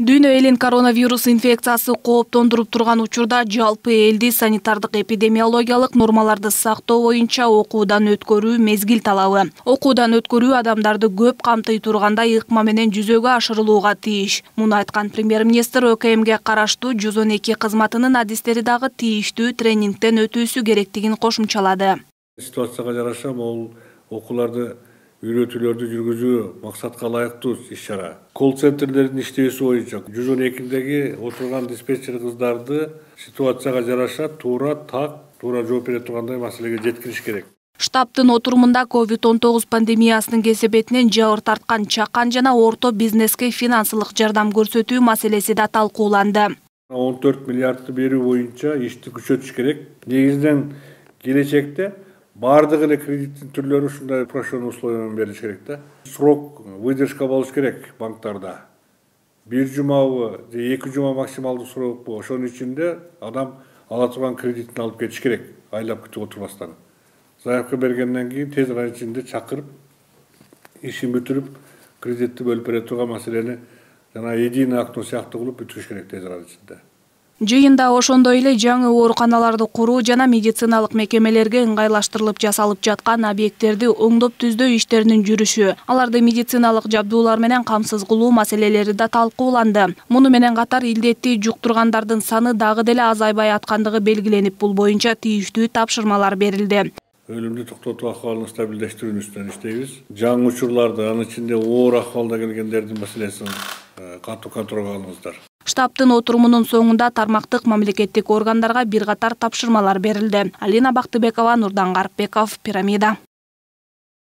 Дүйнө элин коронавирус инфекциясы кооптондуруп турган учурда жалпы элди санитардык эпидемиологиялык нормаларды сактоо боюнча окуудан өткөрүү мезгил талабы. Окуудан өткөрүү адамдарды көп камтый тургандай ыкма менен жүзөгө ашырылууга тийиш. Муну айткан премьер-министр ÖКМге караштуу 112 кызматынын адистери дагы тийиштүү тренингден өтүүсү керектигин кошумчалады. Ситуацияга жараша могул окууларды үйрөтүүлөрдү жүргүзүү максатка ылайыктуу иш-чара. Колл-центрлердин иштөөсү боюнча 112-деги отурган диспетчер кыздарды ситуацияга жараша туура жооп бере тургандай маселеге жеткириш керек. Штабтын отурумунда COVID-19 пандемиясынын кесепетинен жабыр тарткан чакан жана орто бизнеске финансылык жардам көрсөтүү маселеси да талкууланды. 14 миллиардты берүү боюнча ишти күчөтүш керек. Негизинен келечекте бардыгы эле кредиттин түрлөрү ушундай упрощенный условиямен берилиш керек да. Срок, выдержка болуш керек банктарда. 1 жумабы же 2 жума максималдуу срокпу, ошонун ичинде адам ала турган кредитин алып кетиш керек, айлап күтүп отурбастан. Заявка бергенден кийин тез арада ичинде чакырып, ишин бүтүрүп, кредитти бөлүп бере турган маселени жана единое окно сыяктуу кылып бүтүрүш керек тез арада ичинде. Жыйында ошондой эле жаңы ооруканаларды куруу жана медициналык мекемелерге ыңгайлаштырылып жасалып жаткан объекттерди оңдоп түздөө иштеринин жүрүшү, аларды медициналык жабдуулар менен камсыз кылуу маселелери да талкууланды. Муну менен катар илдетти жуктургандардын саны дагы деле азайбай аткандыгы белгиленип, бул боюнча тийиштүү тапшырмалар берилди. Өлүмдү токтотуу акыбалын стабилдештирүүнүн үстүнөн иштейбиз. Жаңы учурларды, анын ичинде оор акыбалда келгендердин маселесин катуу контролго алыңыздар. Штабтын отурумунун соңунда тармактык мамлекеттик органдарга бир катар тапшырмалар берилди. Алина Бактыбекова, Нурдан Гарпбеков, Пирамида.